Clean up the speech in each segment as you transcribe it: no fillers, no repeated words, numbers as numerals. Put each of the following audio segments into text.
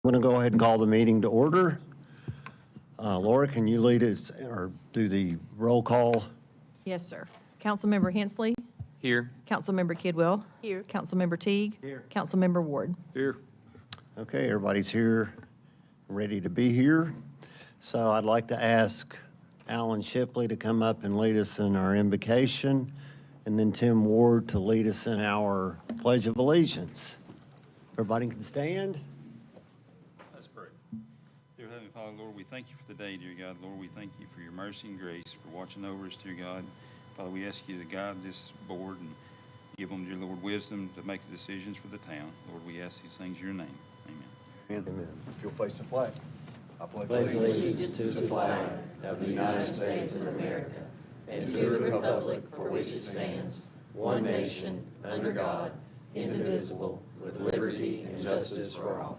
I'm going to go ahead and call the meeting to order. Laura, can you lead us or do the roll call? Yes, sir. Councilmember Hensley. Here. Councilmember Kidwell. Here. Councilmember Teague. Here. Councilmember Ward. Here. Okay, everybody's here, ready to be here. So I'd like to ask Alan Shipley to come up and lead us in our invocation, and then Tim Ward to lead us in our Pledge of Allegiance. Everybody can stand. Let's pray. Dear Heavenly Father, Lord, we thank you for the day, dear God. Lord, we thank you for your mercy and grace, for watching over us, dear God. Father, we ask you to guide this board and give them, dear Lord, wisdom to make the decisions for the town. Lord, we ask these things in your name. Amen. Amen. If you'll face the flag. I pledge allegiance to the flag of the United States of America and to the republic for which it stands, one nation, under God, indivisible, with liberty and justice for all.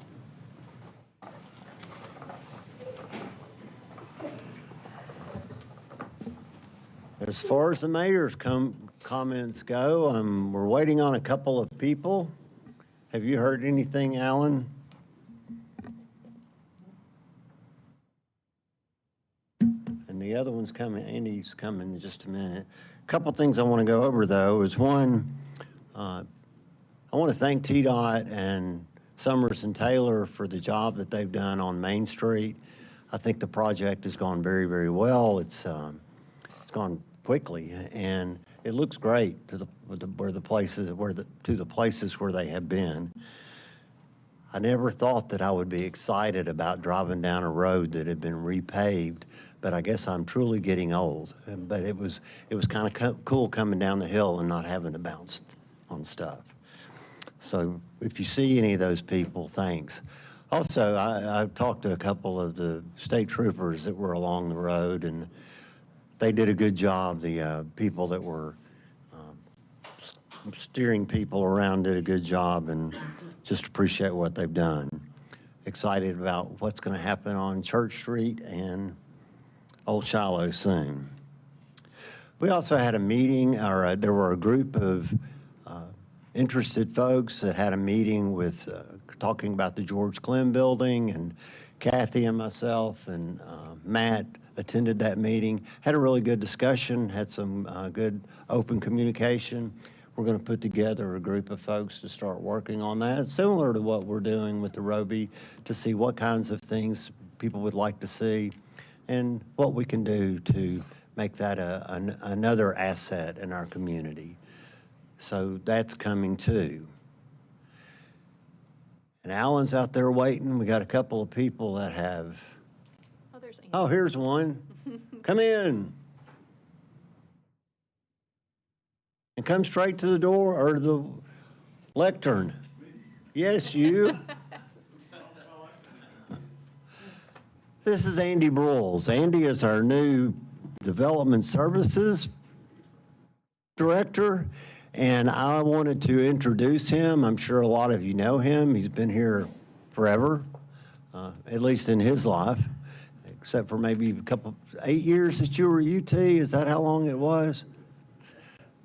As far as the mayor's comments go, we're waiting on a couple of people. Have you heard anything, Alan? the other one's coming, Andy's coming in just a minute. A couple things I want to go over, though, is one, I want to thank TDOT and Summers and Taylor for the job that they've done on Main Street. I think the project has gone very, very well. It's gone quickly, and it looks great to the places where they have been. I never thought that I would be excited about driving down a road that had been repaved, but I guess I'm truly getting old. But it was kind of cool coming down the hill and not having to bounce on stuff. So if you see any of those people, thanks. Also, I've talked to a couple of the state troopers that were along the road, and they did a good job. The people that were steering people around did a good job, and just appreciate what they've done. Excited about what's going to happen on Church Street and Old Shiloh soon. We also had a meeting, or there were a group of interested folks that had a meeting with talking about the George Clem building, and Kathy and myself and Matt attended that meeting. Had a really good discussion, had some good open communication. We're going to put together a group of folks to start working on that, similar to what we're doing with the Roby, to see what kinds of things people would like to see and what we can do to make that another asset in our community. So that's coming too. And Alan's out there waiting. We got a couple of people that have. Oh, there's Andy. Oh, here's one. Come in. And come straight to the door or the lectern. Yes, you. This is Andy Broyles. Andy is our new Development Services Director, and I wanted to introduce him. I'm sure a lot of you know him. He's been here forever, at least in his life, except for maybe 8 years that you were UT. Is that how long it was?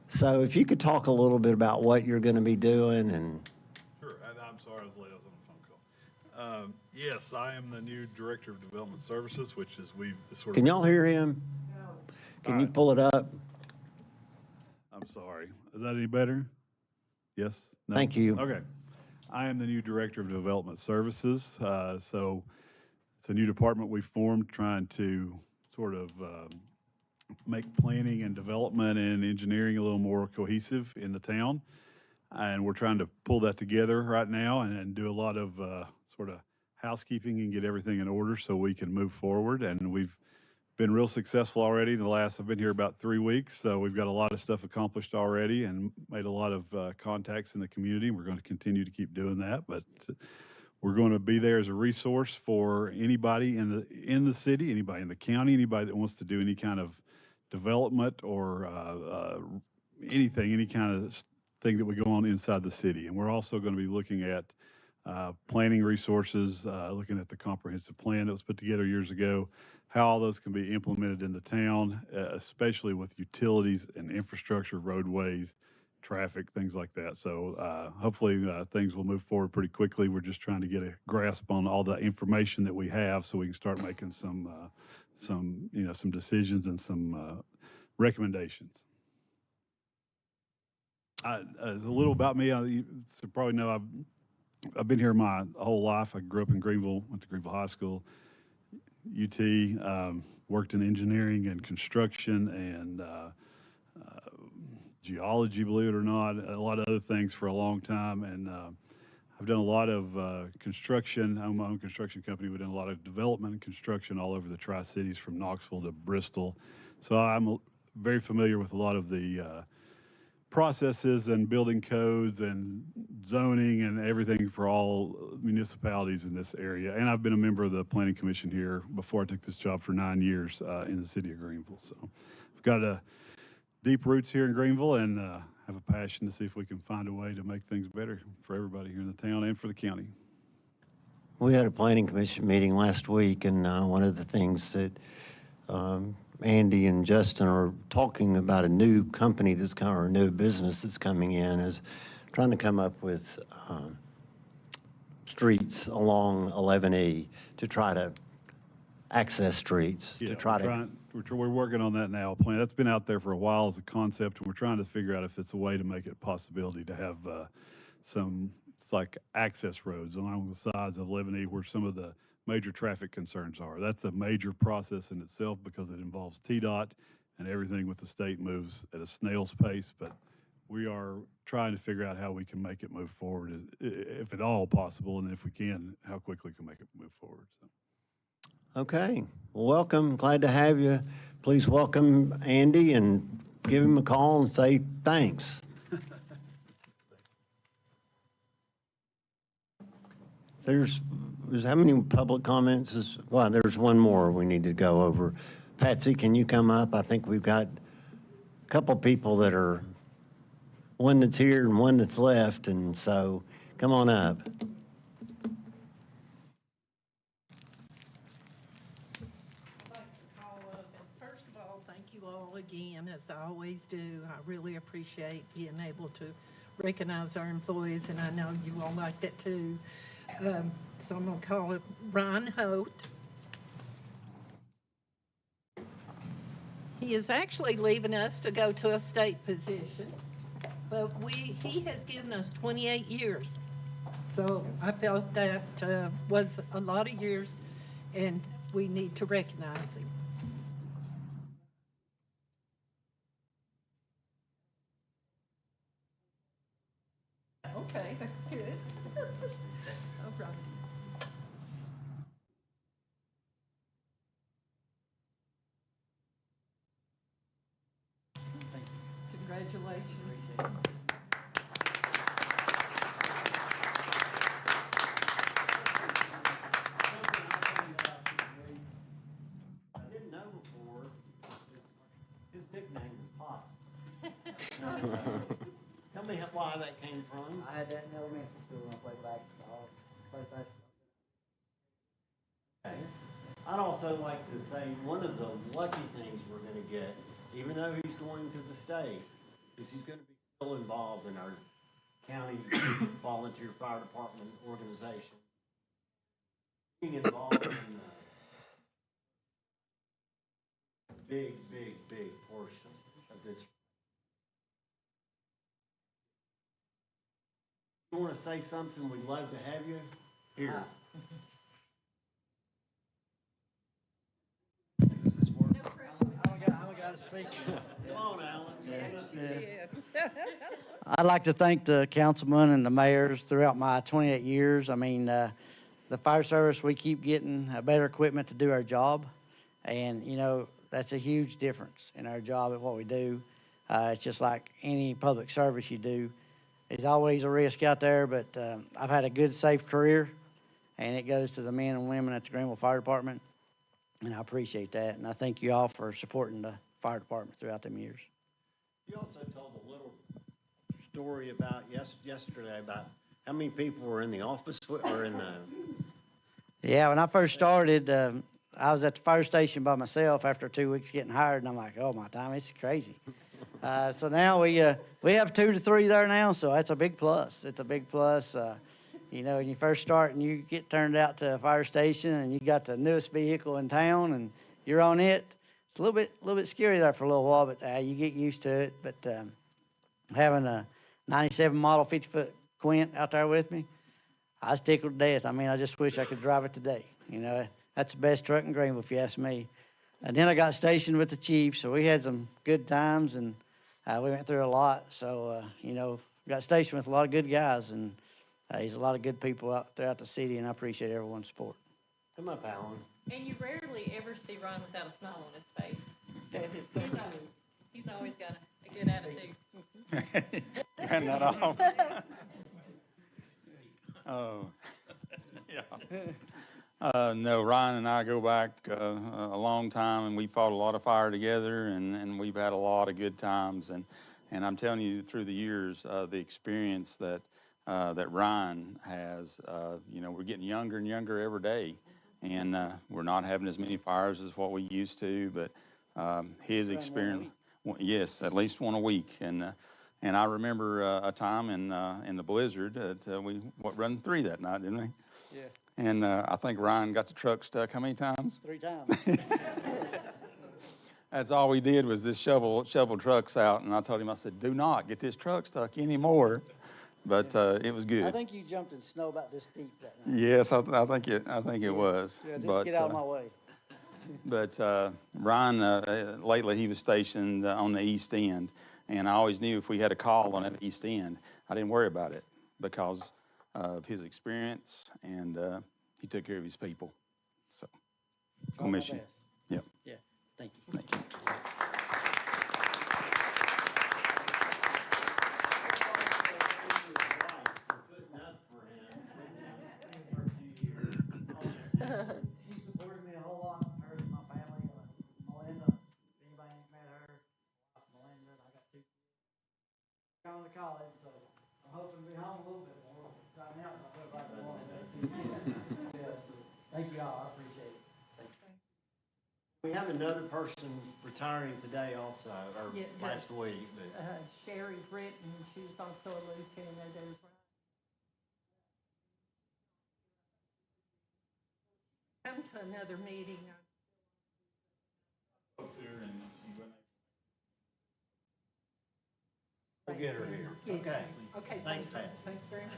So if you could talk a little bit about what you're going to be doing and. Sure, I'm sorry I was late, I was on a phone call. Yes, I am the new Director of Development Services, which is we've sort of. Can y'all hear him? Can you pull it up? I'm sorry. Is that any better? Yes? No? Thank you. Okay. I am the new Director of Development Services. So it's a new department we formed trying to sort of make planning and development and engineering a little more cohesive in the town. And we're trying to pull that together right now and do a lot of sort of housekeeping and get everything in order so we can move forward. And we've been real successful already I've been here about 3 weeks, so we've got a lot of stuff accomplished already and made a lot of contacts in the community. We're going to continue to keep doing that, but we're going to be there as a resource for anybody in the city, anybody in the county, anybody that wants to do any kind of development or anything, any kind of thing that would go on inside the city. And we're also going to be looking at planning resources, looking at the comprehensive plan that was put together years ago, how all those can be implemented in the town, especially with utilities and infrastructure, roadways, traffic, things like that. So hopefully things will move forward pretty quickly. We're just trying to get a grasp on all the information that we have so we can start making some decisions and some recommendations. A little about me, you probably know I've been here my whole life. I grew up in Greenville, went to Greenville High School, UT, worked in engineering and construction and geology, believe it or not, a lot of other things for a long time. And I've done a lot of construction. I own my own construction company. We've done a lot of development and construction all over the Tri-Cities from Knoxville to Bristol. So I'm very familiar with a lot of the processes and building codes and zoning and everything for all municipalities in this area. And I've been a member of the Planning Commission here before I took this job for 9 years in the city of Greenville. So I've got deep roots here in Greenville and have a passion to see if we can find a way to make things better for everybody here in the town and for the county. We had a planning commission meeting last week, and one of the things that Andy and Justin are talking about, a new company that's coming, or a new business that's coming in, is trying to come up with streets along 11E to try to access streets Yeah, to try to. we're working on that now. Plan, that's been out there for a while as a concept, and we're trying to figure out if it's a way to make it a possibility to have some, it's like access roads along the sides of Leaveney where some of the major traffic concerns are. That's a major process in itself because it involves TDOT, and everything with the state moves at a snail's pace, but we are trying to figure out how we can make it move forward, if at all possible, and if we can, how quickly we can make it move forward. So. Okay, well, welcome, glad to have you. Please welcome Andy and give him a call and say thanks. There's how many public comments is, well, there's one more we need to go over. Patsy, can you come up? I think we've got a couple people that are, one that's here and one that's left, and so come on up. First of all, thank you all again, as I always do. I really appreciate being able to recognize our employees, and I know you all like that too. So I'm going to call it Ron Holt. He is actually leaving us to go to a state position, but he has given us 28 years. So I felt that was a lot of years, and we need to recognize him. Okay, that's good. All right. Congratulations. I didn't know before, his nickname is Possum. Tell me why that came from. I had that in elementary school when I played basketball. Okay. I'd also like to say, one of the lucky things we're gonna get, even though he's going to the state, is he's gonna be still involved in our county volunteer fire department organization. Being involved in a big portion of this. You wanna say something, we'd love to have you here. Come on, Alan. I'd like to thank the councilmen and the mayors throughout my 28 years. I mean, the fire service, we keep getting better equipment to do our job. And, you know, that's a huge difference in our job at what we do. It's just like any public service you do. There's always a risk out there, but I've had a good, safe career, and it goes to the men and women at the Greenville Fire Department, and I appreciate that. And I thank you all for supporting the fire department throughout them years. You also told a little story about yesterday about how many people were in the office or in the. Yeah, when I first started, I was at the fire station by myself after 2 weeks getting hired, and I'm like, oh, my time, this is crazy. So now we have 2 to 3 there now, so that's a big plus. It's a big plus. You know, when you first start and you get turned out to a fire station and you got the newest vehicle in town and you're on it, it's a little bit scary there for a little while, but you get used to it. But having a 97 model 50-foot Quint out there with me, I was tickled to death. I mean, I just wish I could drive it today. You know, that's the best truck in Greenville, if you ask me. And then I got stationed with the chief, so we had some good times, and we went through a lot. So, you know, got stationed with a lot of good guys, and there's a lot of good people out throughout the city, and I appreciate everyone's support. Come up, Alan. And you rarely ever see Ron without a smile on his face. That is so good. He's always got a good attitude. Turn that off. Oh, yeah. No, Ryan and I go back a long time, and we fought a lot of fire together, and we've had a lot of good times. And I'm telling you, through the years, the experience that Ryan has, you know, we're getting younger and younger every day, and we're not having as many fires as what we used to, but his experience, yes, at least one a week, and And I remember a time in the blizzard that we run 3 that night, didn't we? Yeah. And I think Ryan got the truck stuck how many times? 3 times. That's all we did was just shovel trucks out. And I told him, I said, do not get this truck stuck anymore. But it was good. I think you jumped in snow about this deep that night. Yes, I think it was. Yeah, just But, get out of my way. But Ryan, lately he was stationed on the east end, and I always knew if we had a call on that east end, I didn't worry about it because of his experience, and he took care of his people. So, All gonna my miss you. best. Yep. Yeah, thank you. Thank you. She supported me a whole lot, her and my family, Melinda, if anybody ain't met her, Melinda, I got 2 kids. Going to college, so I'm hoping to be home a little bit more. Right now, I feel like I want to see kids. Yeah, so thank you all, I appreciate it. Thank you. We have another person retiring today also, or Yeah, last week, but. Sherry Britton, she's also a lieutenant as well. Come to another meeting. We'll get her here. Yes. Okay. Okay. Thanks, thank you. Patsy. Thank you very much.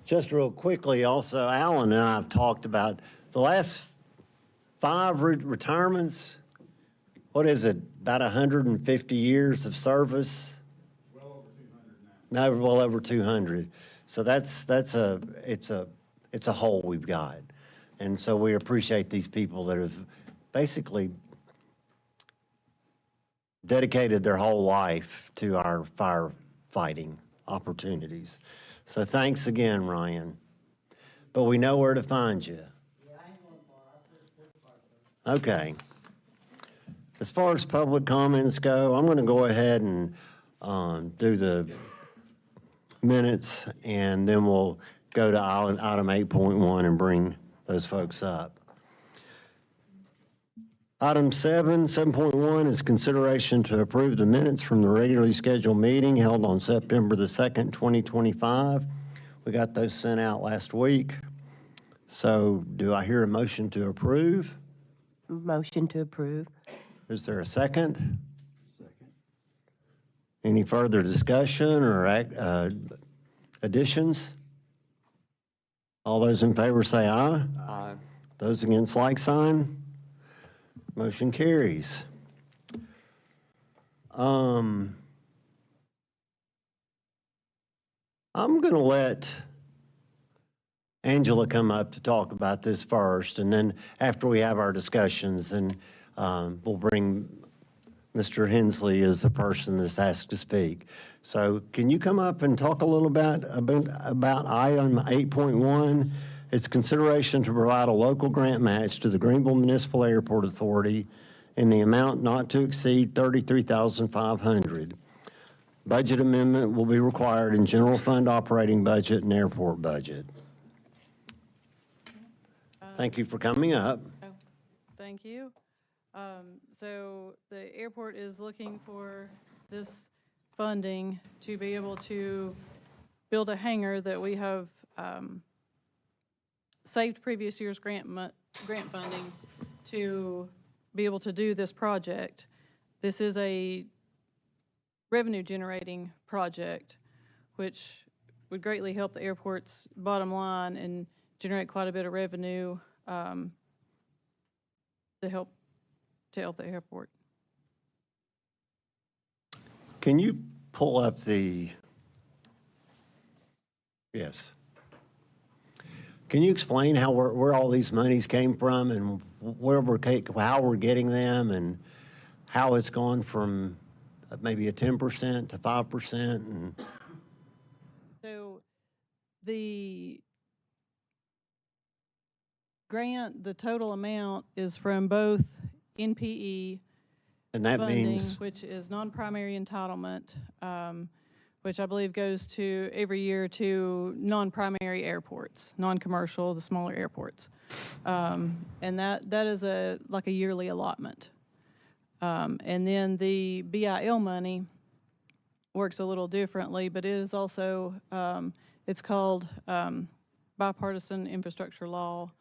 Just real quickly, also, Alan and I have talked about the last 5 retirements. What is it, about 150 years of service? Well over 200 now. No, well over 200. So it's a hole we've got. And so we appreciate these people that have basically dedicated their whole life to our firefighting opportunities. So thanks again, Ryan. But we know where to find you. Okay. As far as public comments go, I'm going to go ahead and do the minutes, and then we'll go to item 8.1 and bring those folks up. Item 7.1 is consideration to approve the minutes from the regularly scheduled meeting held on September the 2nd, 2025. We got those sent out last week. So do I hear a motion to approve? Motion to approve. Is there a second? Second. Any further discussion or additions? All those in favor say aye. Aye. Those against, like sign. Motion carries. I'm going to let Angela come up to talk about this first, and then after we have our discussions, then we'll bring Mr. Hensley as the person that's asked to speak. So can you come up and talk a little bit about item 8.1? It's consideration to provide a local grant match to the Greenville Municipal Airport Authority in the amount not to exceed $33,500. Budget amendment will be required in general fund operating budget and airport budget. Thank you for coming up. Oh, thank you. So the airport is looking for this funding to be able to build a hangar that we have saved previous year's grant funding to be able to do this project. This is a revenue-generating project, which would greatly help the airport's bottom line and generate quite a bit of revenue to help the airport. Can you pull up the, yes. Can you explain where all these monies came from and how we're getting them and how it's gone from maybe a 10% to 5%? And So the grant, the total amount is from both NPE that funding, means, which is non-primary entitlement, which I believe goes to every year to non-primary airports, non-commercial, the smaller airports. And that is like a yearly allotment. And then the BIL money works a little differently, but it is also, it's called bipartisan infrastructure law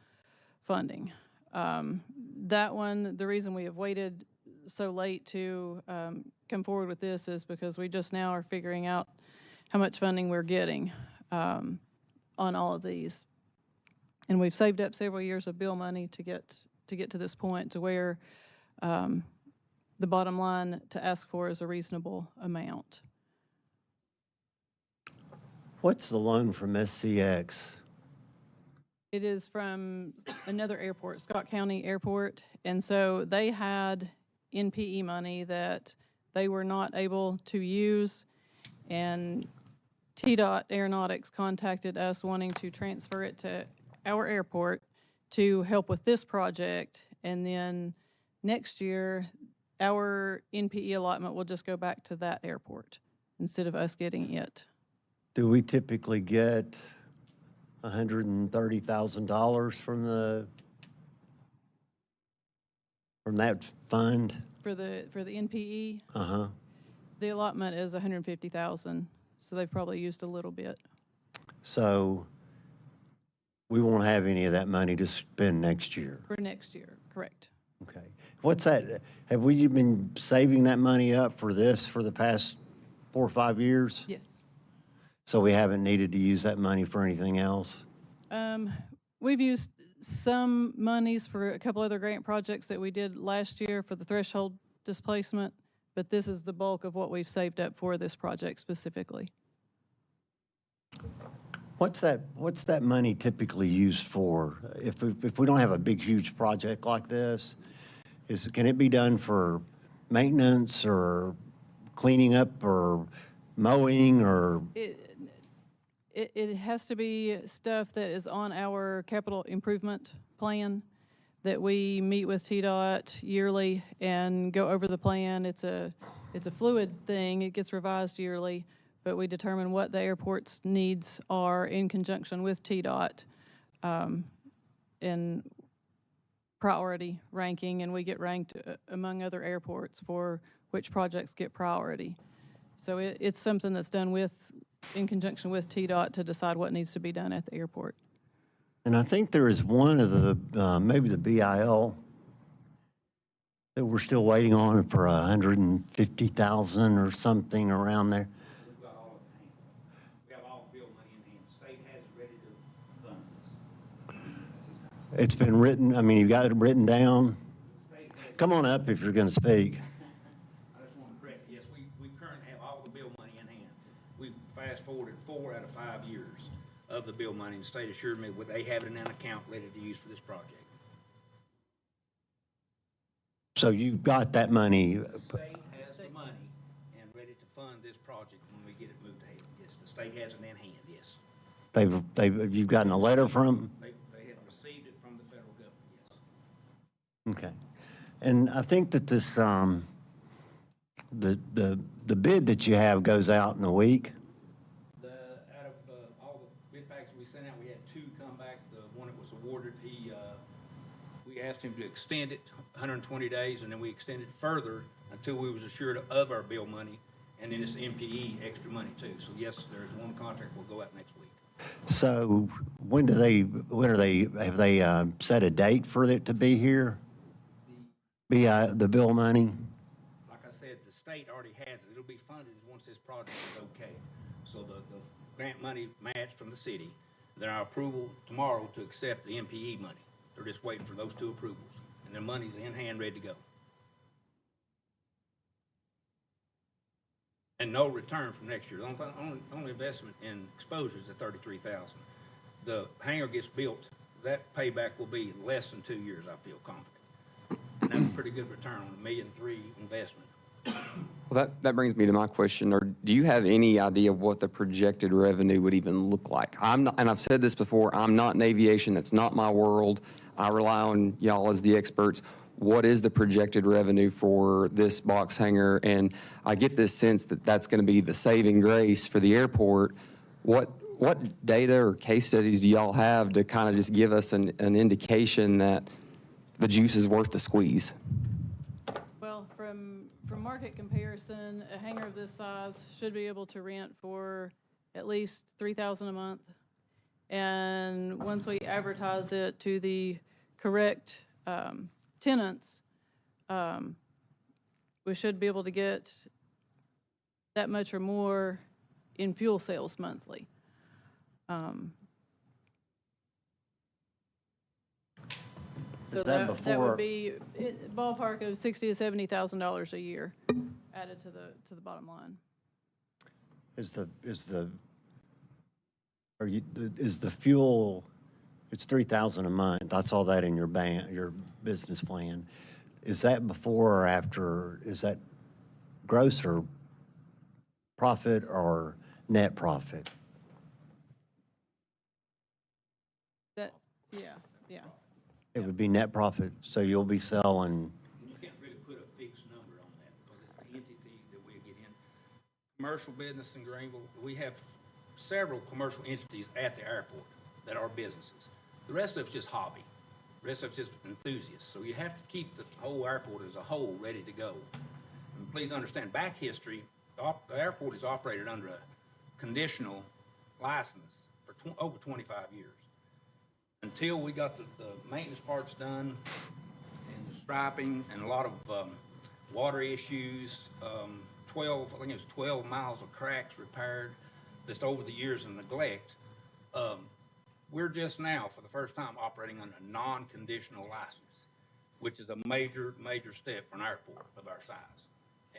funding. That one, the reason we have waited so late to come forward with this is because we just now are figuring out how much funding we're getting on all of these. And we've saved up several years of bill money to get to this point to where the bottom line to ask for is a reasonable amount. What's the loan from SCX? It is from another airport, Scott County Airport, and so they had NPE money that they were not able to use, and TDOT Aeronautics contacted us wanting to transfer it to our airport to help with this project, and then next year, our NPE allotment will just go back to that airport instead of us getting it. Do we typically get $130,000 from that fund? For the NPE, Uh-huh. the allotment is $150,000, so they've probably used a little bit. So we won't have any of that money to spend next year. For next year, correct. Okay. What's that? Have we been saving that money up for this for the past 4 or 5 years? Yes. So we haven't needed to use that money for anything else? We've used some monies for a couple other grant projects that we did last year for the threshold displacement, but this is the bulk of what we've saved up for this project specifically. What's that money typically used for? If we don't have a big, huge project like this, can it be done for maintenance or cleaning up or mowing or? It has to be stuff that is on our capital improvement plan that we meet with TDOT yearly and go over the plan. It's a fluid thing. It gets revised yearly, but we determine what the airport's needs are in conjunction with TDOT in priority ranking, and we get ranked among other airports for which projects get priority. So it's something that's done in conjunction with TDOT to decide what needs to be done at the airport. And I think there is one of the, maybe the BIL that we're still waiting on for 150,000 or something around there. We've got all of it in hand. We have all the bill money in hand. The state has it ready to fund this. It's been written, I mean, you've got it written down. The state has, Come on up if you're going to speak. I just want to correct, yes, we currently have all the bill money in hand. We've fast forwarded 4 out of 5 years of the bill money, and the state assured me that they have it in an account ready to use for this project. So you've got that money. The state has the money and ready to fund this project when we get it moved ahead. Yes, the state has it in hand, yes. You've gotten a letter from? They have received it from the federal government, yes. Okay. And I think that this, the bid that you have goes out in a week. Out of all the bid packs we sent out, we had 2 come back. The one that was awarded, we asked him to extend it 120 days, and then we extended it further until we was assured of our bill money, and then it's MPE extra money too. So yes, there's one contract will go out next week. So have they set a date for it to be here? The bill money? Like I said, the state already has it. It'll be funded once this project is okay. So the grant money matched from the city, then our approval tomorrow to accept the MPE money. They're just waiting for those 2 approvals, and their money's in hand, ready to go. And no return from next year. The only investment in exposure is the $33,000. The hangar gets built, that payback will be less than 2 years, I feel confident. And that's a pretty good return on $1.3 million investment. Well, that brings me to my question. Do you have any idea what the projected revenue would even look like? I'm not, and I've said this before, I'm not in aviation. That's not my world. I rely on y'all as the experts. what is the projected revenue for this box hangar? And I get this sense that that's going to be the saving grace for the airport. What data or case studies do y'all have to kind of just give us an indication that the juice is worth the squeeze? Well, from market comparison, a hangar of this size should be able to rent for at least $3,000 a month. And once we advertise it to the correct tenants, we should be able to get that much or more in fuel sales monthly. So Is that that before- would be ballpark of $60,000 to $70,000 a year added to the bottom line. Is the fuel, it's 3,000 a month, I saw that in your business plan. Is that before or after, is that gross or profit or net profit? Yeah. It would be net profit, so you'll be selling, You can't really put a fixed number on that because it's the entity that we get in. Commercial business in Greenville, we have several commercial entities at the airport that are businesses. The rest of it's just hobby. The rest of it's just enthusiasts. So you have to keep the whole airport as a whole ready to go. And please understand, back history, the airport is operated under a conditional license for over 25 years. Until we got the maintenance parts done and the striping and a lot of water issues, I think it was 12 miles of cracks repaired just over the years of neglect. We're just now, for the first time, operating under a non-conditional license, which is a major, major step for an airport of our size.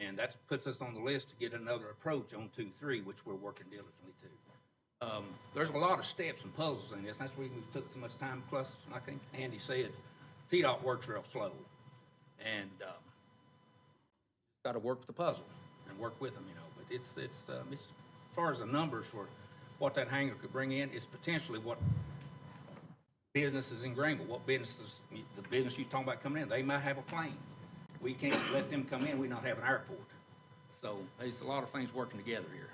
And that puts us on the list to get another approach on 2-3, which we're working diligently to. There's a lot of steps and puzzles in this, and that's the reason we took so much time. Plus, I think Andy said, TDOT works real slow, and got to work the puzzle and work with them, But it's as far as the numbers for what that hangar could bring in, it's potentially what businesses in Greenville, what businesses, the business you're talking about coming in, they might have a plane. We can't let them come in, we not have an airport. So there's a lot of things working together here.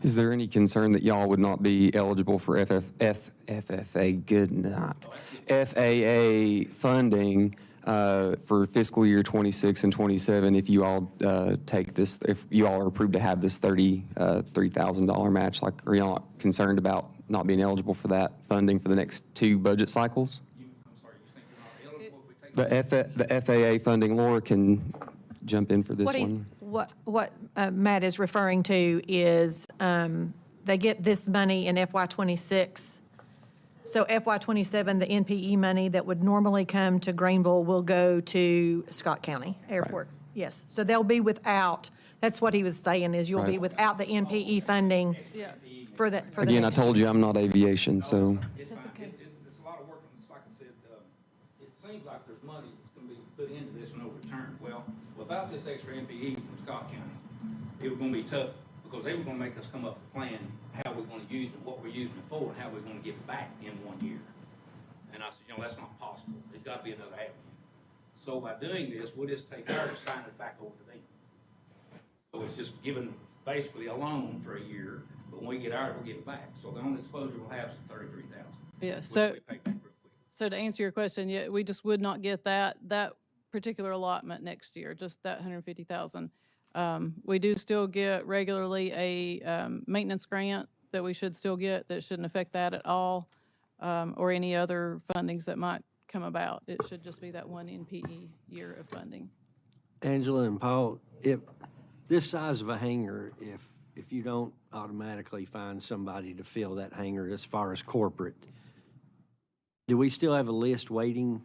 Is there any concern that y'all would not be eligible for FAA funding for fiscal year 26 and 27 if you all take this, if you all are approved to have this $33,000 match? Like, are y'all concerned about not being eligible for that funding for the next 2 budget cycles? I'm sorry, you think you're not eligible if we take The FAA funding, Laura can jump in for this one. What Matt is referring to is they get this money in FY '26. So FY '27, the NPE money that would normally come to Greenville will go to Scott County Airport. Yes, so they'll be without, that's what he was saying, is you'll be Right. without the NPE funding Yeah. for the Again, I next told you I'm not aviation, so. It's fine. It's a lot of work, and it's like I said, it seems like there's money that's gonna be put into this and no return. Well, without this extra MPE from Scott County, it was gonna be tough, because they were gonna make us come up with a plan, how we're gonna use it, what we're using it for, and how we're gonna give it back in 1 year. And I said, that's not possible. There's gotta be another avenue. So by doing this, we'll just take ours, sign it back over to them. So it's just given basically a loan for a year, but when we get ours, we'll get it back. So the only exposure we'll have is $33,000. Yeah, which so, we pay back real quick. so to answer your question, yeah, we just would not get that particular allotment next year, just that 150,000. We do still get regularly a maintenance grant that we should still get, that shouldn't affect that at all, or any other fundings that might come about. It should just be that one NPE year of funding. Angela and Paul, if this size of a hangar, if you don't automatically find somebody to fill that hangar as far as corporate, do we still have a list waiting?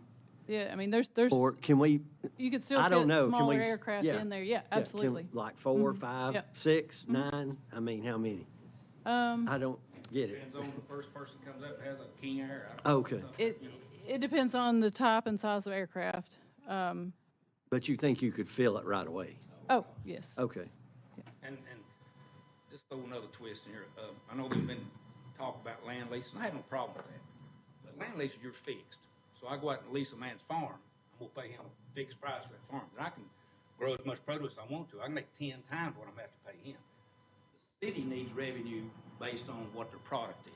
Yeah, I mean, there's, Or can we, you could still I don't fit know, can smaller we? aircraft yeah, in there. Yeah, can- absolutely. Like 4, 5, Yep. 6, 9? I mean, how many? I don't get it. Depends on the first person comes up, has a King Air. I don't know, Okay, something, It depends on the type and size of aircraft. but you think you could fill it right away? Oh, yes. Okay. And just throw another twist in here. I know there's been talk about land leases, and I have no problem with that. But land leases, you're fixed. So I go out and lease a man's farm, I'm gonna pay him fixed price for that farm. And I can grow as much produce I want to. I can make 10 times what I'm gonna have to pay him. The city needs revenue based on what their product is.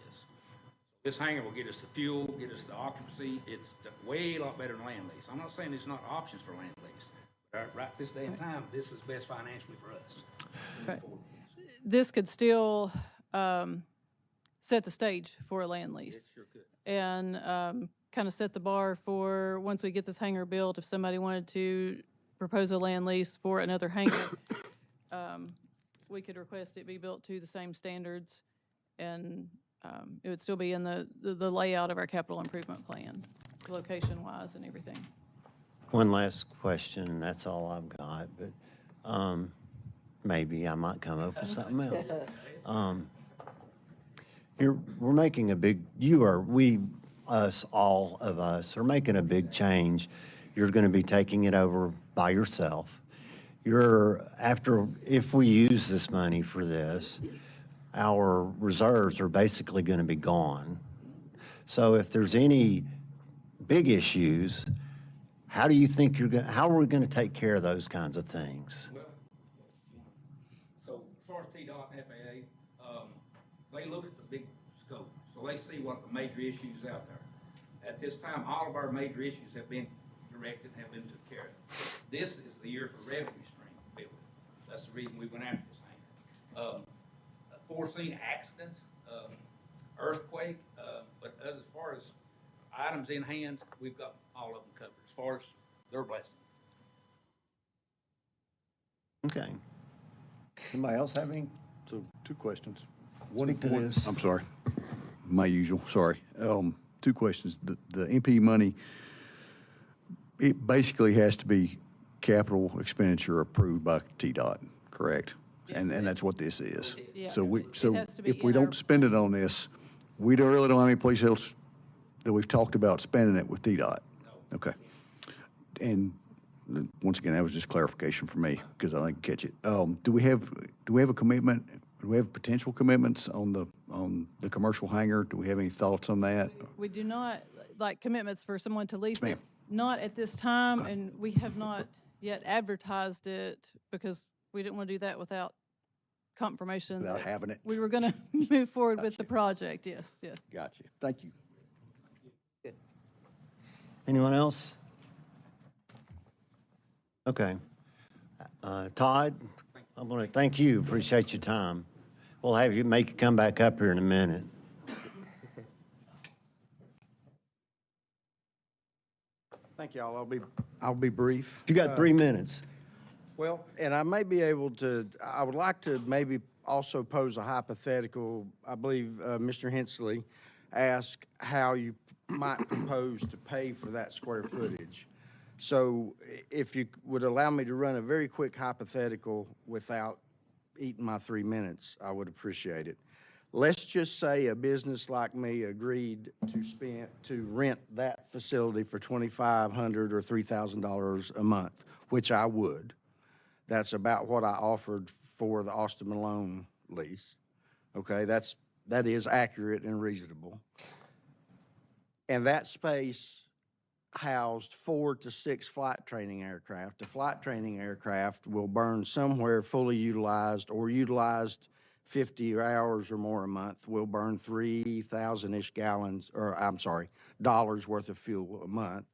This hangar will get us the fuel, get us the occupancy. It's way a lot better than land lease. I'm not saying there's not options for land lease. But right this day and time, this is best financially for us. Right. This could still set the stage for a land lease. It sure could. And kind of set the bar for, once we get this hangar built, if somebody wanted to propose a land lease for another hangar, we could request it be built to the same standards, and it would still be in the layout of our capital improvement plan, location-wise and everything. One last question, and that's all I've got, but maybe I might come up with something else. We're making a big, all of us are making a big change. You're going to be taking it over by yourself. If we use this money for this, our reserves are basically going to be gone. So if there's any big issues, how do you think how are we going to take care of those kinds of things? Well, so as far as TDOT and FAA, they look at the big scope. So they see what the major issues out there. At this time, all of our major issues have been directed, have been took care of. This is the year for revenue stream building. That's the reason we went after this hangar. A foreseen accident, earthquake, but as far as items in hand, we've got all of them covered. As far as their blessing. Okay. Anybody else have any? So, two questions. Speak to this. I'm sorry, my usual, sorry. Two questions. The MP money, it basically has to be capital expenditure approved by TDOT, correct? And that's what this is. Yeah. So It has to be if we in our don't spend it on this, we really don't have any place else that we've talked about spending it with TDOT? No. Okay. And once again, that was just clarification for me because I didn't catch it. Do we have a commitment? Do we have potential commitments on the commercial hangar? Do we have any thoughts on that? We do not, like, commitments for someone to lease Ma'am. it, not at this time, and we have not yet advertised it because we didn't want to do that without confirmation. Without that having it? We were going to move forward with the project, yes. Gotcha. Thank you. Anyone else? Okay. Todd, I'm going to thank you. Appreciate your time. We'll have you make you come back up here in a minute. Thank you all. I'll be brief. You got 3 minutes. Well, and I may be able to, I would like to maybe also pose a hypothetical. I believe Mr. Hensley asked how you might propose to pay for that square footage. So if you would allow me to run a very quick hypothetical without eating my 3 minutes, I would appreciate it. Let's just say a business like me agreed to rent that facility for $2,500 or $3,000 a month, which I would. That's about what I offered for the Austin Malone lease. Okay, that is accurate and reasonable. And that space housed 4 to 6 flight training aircraft. A flight training aircraft will burn somewhere fully utilized or utilized 50 hours or more a month, will burn 3,000-ish dollars worth of fuel a month.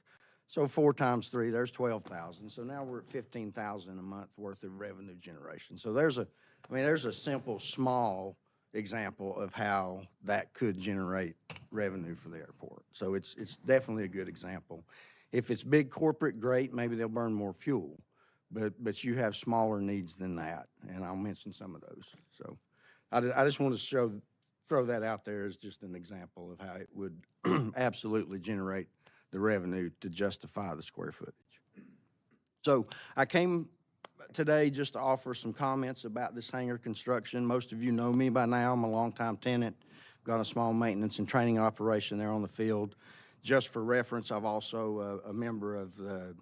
So 4 times 3, there's 12,000. So now we're at 15,000 a month worth of revenue generation. So there's a simple, small example of how that could generate revenue for the airport. So it's definitely a good example. If it's big corporate, great, maybe they'll burn more fuel. But you have smaller needs than that, and I'll mention some of those. So I just want to throw that out there as just an example of how it would absolutely generate the revenue to justify the square footage. So I came today just to offer some comments about this hangar construction. Most of you know me by now. I'm a longtime tenant. Got a small maintenance and training operation there on the field. Just for reference, I've also a member of the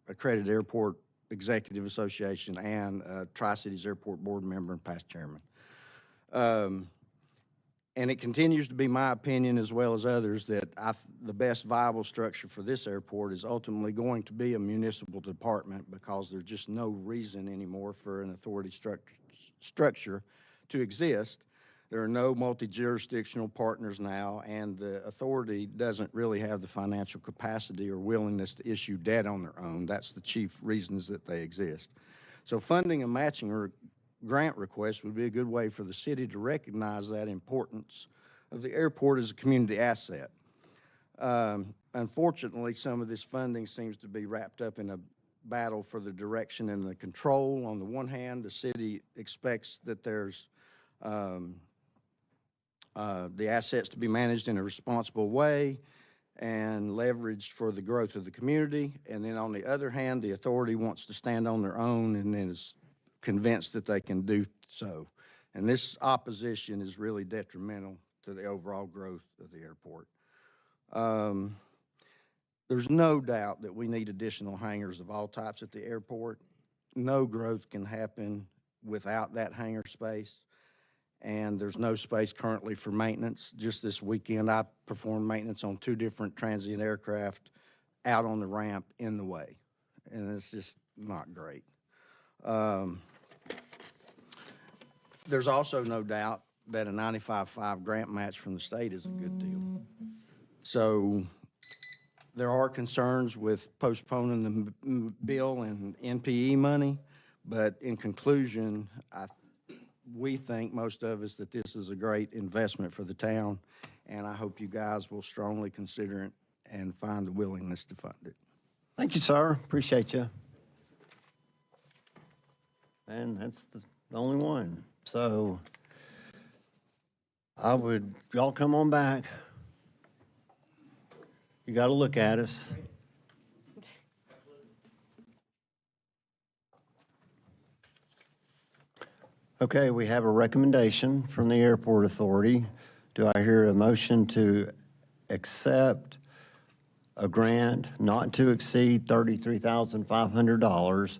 Accredited Airport Executive Association and Tri-Cities Airport Board member and past chairman. And it continues to be my opinion, as well as others, that the best viable structure for this airport is ultimately going to be a municipal department, because there's just no reason anymore for an authority structure to exist. There are no multi-jurisdictional partners now, and the authority doesn't really have the financial capacity or willingness to issue debt on their own. That's the chief reasons that they exist. So funding and matching grant request would be a good way for the city to recognize that importance of the airport as a community asset. Unfortunately, some of this funding seems to be wrapped up in a battle for the direction and the control. On the one hand, the city expects that there's the assets to be managed in a responsible way and leveraged for the growth of the community. And then on the other hand, the authority wants to stand on their own and then is convinced that they can do so. And this opposition is really detrimental to the overall growth of the airport. There's no doubt that we need additional hangars of all types at the airport. No growth can happen without that hangar space. And there's no space currently for maintenance. Just this weekend, I performed maintenance on 2 different transient aircraft out on the ramp in the way. And it's just not great. There's also no doubt that a 95.5 grant match from the state is a good deal. So there are concerns with postponing the bill and NPE money, but in conclusion, we think, most of us, that this is a great investment for the town, and I hope you guys will strongly consider it and find the willingness to fund it. Thank you, sir. Appreciate you. And that's the only one. So y'all come on back. You got to look at us. Okay, we have a recommendation from the Airport Authority. Do I hear a motion to accept a grant not to exceed $33,500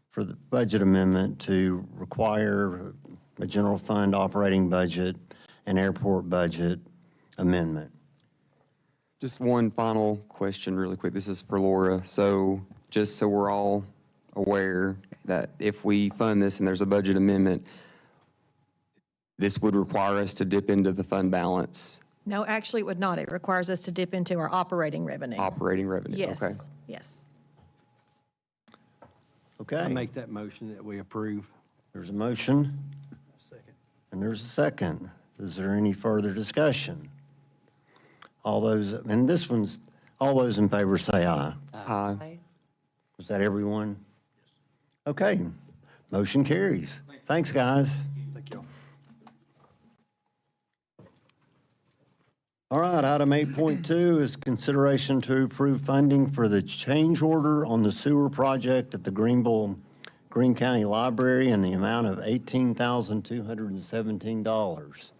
for the budget amendment to require a general fund operating budget and airport budget amendment? Just one final question really quick. This is for Laura. So just so we're all aware that if we fund this and there's a budget amendment, this would require us to dip into the fund balance. No, actually, it would not. It requires us to dip into our operating revenue. Operating revenue, Yes, okay. yes. Okay. I make that motion that we approve. There's a motion. Second. And there's a second. Is there any further discussion? All those in favor say aye. Aye. Was that everyone? Okay, motion carries. Thanks, guys. Thank y'all. All right, item 8.2 is consideration to approve funding for the change order on the sewer project at the Green County Library in the amount of $18,217.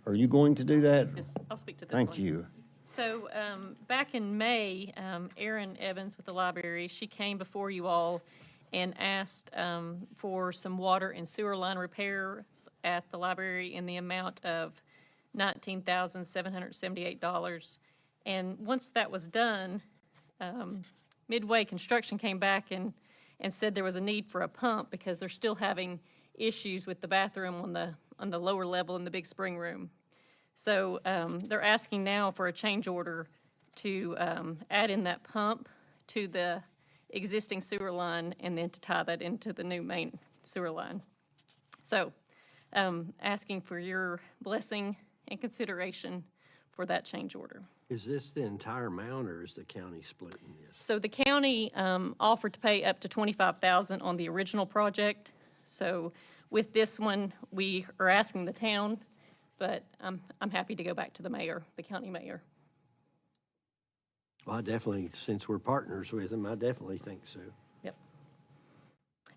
Are you going to do that? Yes, I'll speak to this one. Thank you. So back in May, Erin Evans with the library, she came before you all and asked for some water and sewer line repairs at the library in the amount of $19,778. And once that was done, Midway Construction came back and said there was a need for a pump because they're still having issues with the bathroom on the lower level in the big spring room. So they're asking now for a change order to add in that pump to the existing sewer line and then to tie that into the new main sewer line. So asking for your blessing and consideration for that change order. Is this the entire amount, or is the county splitting this? So the county offered to pay up to $25,000 on the original project. So with this one, we are asking the town, but I'm happy to go back to the mayor, the county mayor. Well, I definitely, since we're partners with them, I definitely think so. Yep.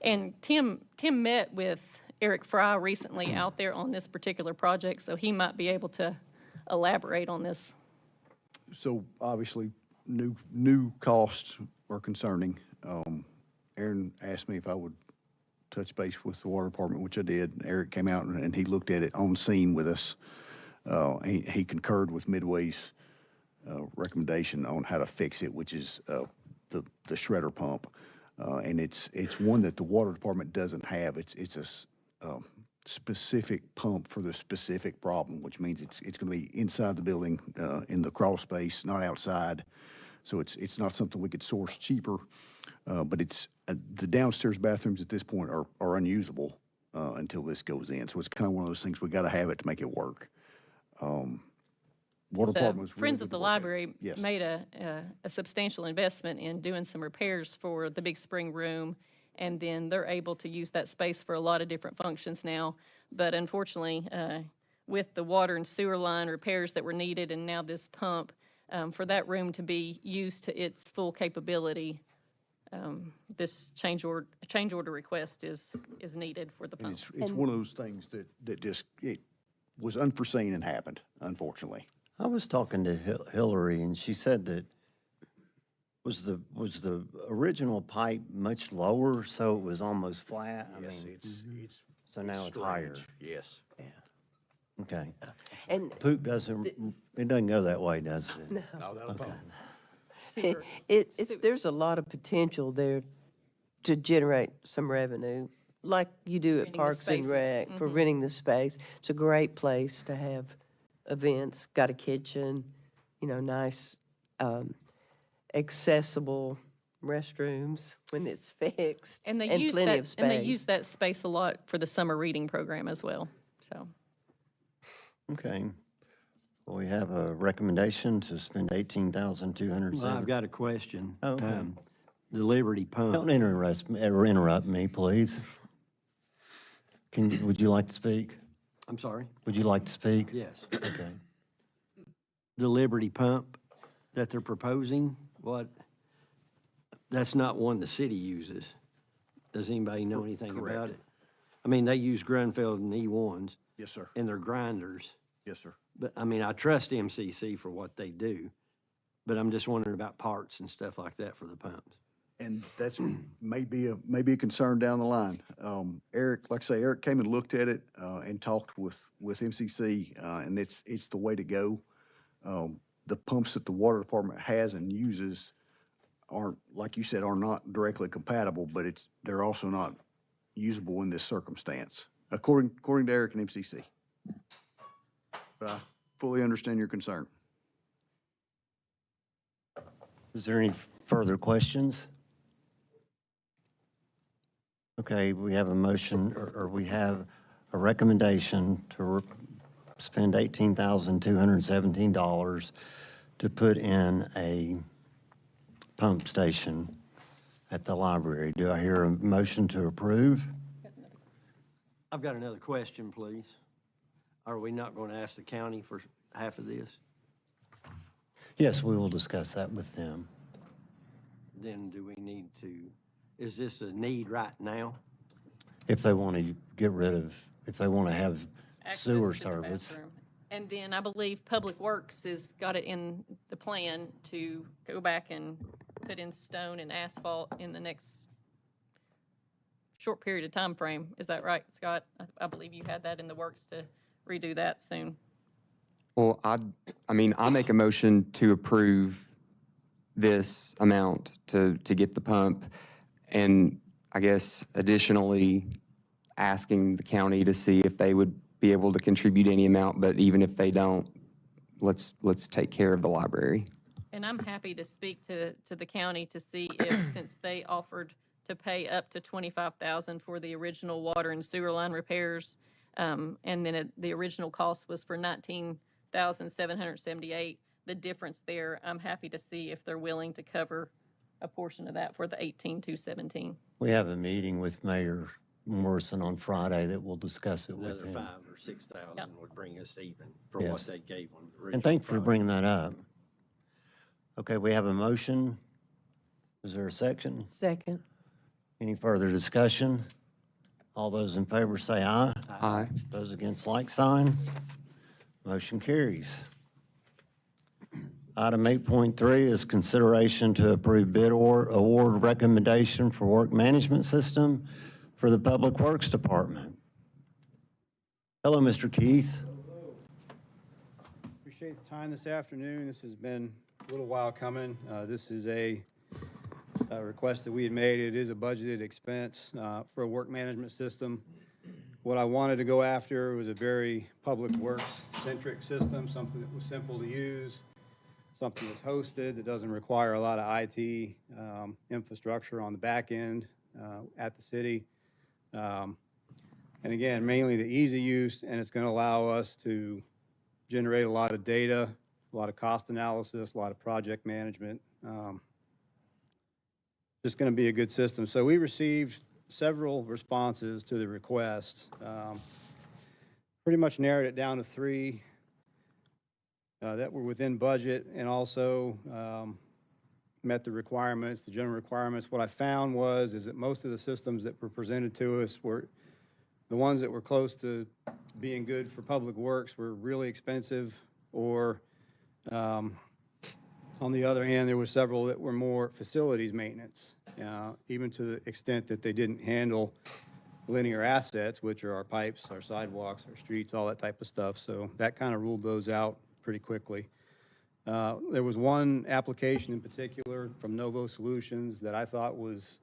And Tim met with Eric Fry recently out there on this particular project, so he might be able to elaborate on this. So obviously, new costs are concerning. Aaron asked me if I would touch base with the water department, which I did. Eric came out and he looked at it on scene with us. He concurred with Midway's recommendation on how to fix it, which is the shredder pump. And it's one that the water department doesn't have. It's a specific pump for the specific problem, which means it's going to be inside the building in the crawl space, not outside. So it's not something we could source cheaper, but it's the downstairs bathrooms at this point are unusable until this goes in. So it's kind of one of those things, we got to have it to make it work. Water department was The really Friends good of the to work at. Library Yes. made a substantial investment in doing some repairs for the Big Spring Room, and then they're able to use that space for a lot of different functions now. But unfortunately, with the water and sewer line repairs that were needed, and now this pump, for that room to be used to its full capability, this change order request is needed for the And pump. it's one of those things that just, it was unforeseen and happened, unfortunately. I was talking to Hillary, and she said that was the original pipe much lower, so it was almost flat? I Yes, mean, it's. so now it's higher. strange. Yes. Okay. And Poop doesn't, it doesn't go that way, does it? no, No, that'll pump. Sewer. there's a lot of potential there to generate some revenue, like you do at Renting the Parks and spaces. Rec for renting the space. It's a great place to have events, got a kitchen, nice, accessible restrooms when it's fixed, And they and use plenty that, of and they space. use that space a lot for the summer reading program as well, so. Okay. Well, we have a recommendation to spend Well, $18,207. I've got a question. Oh, okay. The Liberty Don't Pump, interrupt me, please. Would you like to speak? I'm sorry? Would you like to speak? Yes. Okay. The Liberty Pump that they're proposing, that's not one the city uses. Does anybody know anything about Correct. it? I mean, they use Grunfeld and E1s Yes, sir. and their grinders. Yes, sir. But, I mean, I trust MCC for what they do, but I'm just wondering about parts and stuff like that for the pumps. And that's maybe a concern down the line. Eric, like I say, Eric came and looked at it and talked with MCC, and it's the way to go. The pumps that the water department has and uses aren't, like you said, are not directly compatible, but they're also not usable in this circumstance, according to Eric and MCC. But I fully understand your concern. Is there any further questions? Okay, we have a motion, or we have a recommendation to spend $18,217 to put in a pump station at the library. Do I hear a motion to approve? I've got another question, please. Are we not going to ask the county for half of this? Yes, we will discuss that with them. Then do we need to, is this a need right now? If they want to if they want to have Access sewer to the service. bathroom. And then I believe Public Works has got it in the plan to go back and put in stone and asphalt in the next short period of time frame. Is that right, Scott? I believe you had that in the works to redo that soon. Well, I mean, I make a motion to approve this amount to get the pump. And I guess additionally, asking the county to see if they would be able to contribute any amount, but even if they don't, let's take care of the library. And I'm happy to speak to the county to see if, since they offered to pay up to $25,000 for the original water and sewer line repairs, and then the original cost was for $19,778. The difference there, I'm happy to see if they're willing to cover a portion of that for the $18,217. We have a meeting with Mayor Morrison on Friday that we'll discuss it with Another him. 5,000 or 6,000 Yep. would bring us even for Yes. what they gave on the original. And thank you for project. bringing that up. Okay, we have a motion. Is there a section? Second. Any further discussion? All those in favor say aye. Aye. Those against, like sign. Motion carries. Item 8.3 is consideration to approve bid or award recommendation for work management system for the Public Works Department. Hello, Mr. Keith. appreciate the time this afternoon. This has been a little while coming. This is a request that we had made. It is a budgeted expense for a work management system. What I wanted to go after was a very public works centric system, something that was simple to use, something that's hosted, that doesn't require a lot of IT infrastructure on the back end at the city. And again, mainly the easy use, and it's going to allow us to generate a lot of data, a lot of cost analysis, a lot of project management. Just going to be a good system. So we received several responses to the request. Pretty much narrowed it down to 3 that were within budget and also met the requirements, the general requirements. What I found is that most of the systems that were presented to us were the ones that were close to being good for public works were really expensive, or on the other hand, there were several that were more facilities maintenance, even to the extent that they didn't handle linear assets, which are our pipes, our sidewalks, our streets, all that type of stuff. So that kind of ruled those out pretty quickly. There was one application in particular from Novo Solutions that I thought was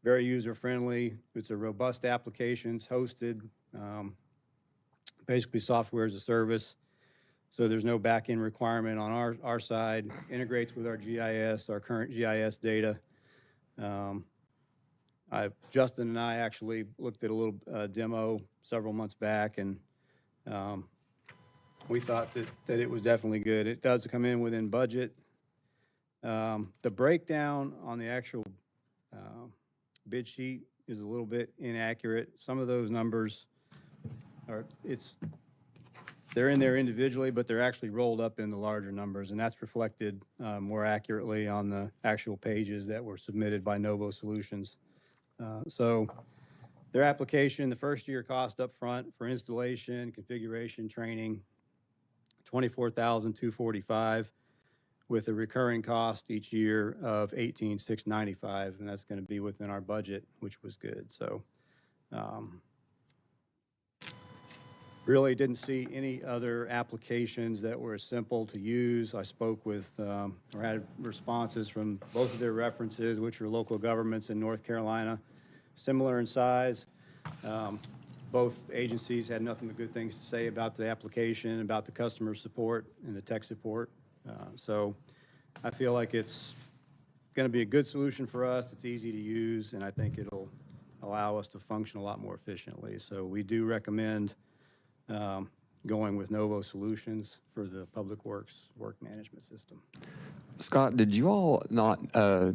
very user-friendly. It's a robust application, it's hosted, basically software as a service. So there's no back-end requirement on our side. Integrates with our GIS, our current GIS data. Justin and I actually looked at a little demo several months back, and we thought that it was definitely good. It does come in within budget. The breakdown on the actual bid sheet is a little bit inaccurate. Some of those numbers they're in there individually, but they're actually rolled up in the larger numbers, and that's reflected more accurately on the actual pages that were submitted by Novo Solutions. So their application, the first year cost up front for installation, configuration, training, $24,245, with a recurring cost each year of $18,695, and that's going to be within our budget, which was good. So really didn't see any other applications that were simple to use. I spoke with or had responses from both of their references, which are local governments in North Carolina, similar in size. Both agencies had nothing but good things to say about the application, about the customer support and the tech support. So I feel like it's going to be a good solution for us. It's easy to use, and I think it'll allow us to function a lot more efficiently. So we do recommend going with Novo Solutions for the Public Works work management system. Scott, did you all not, the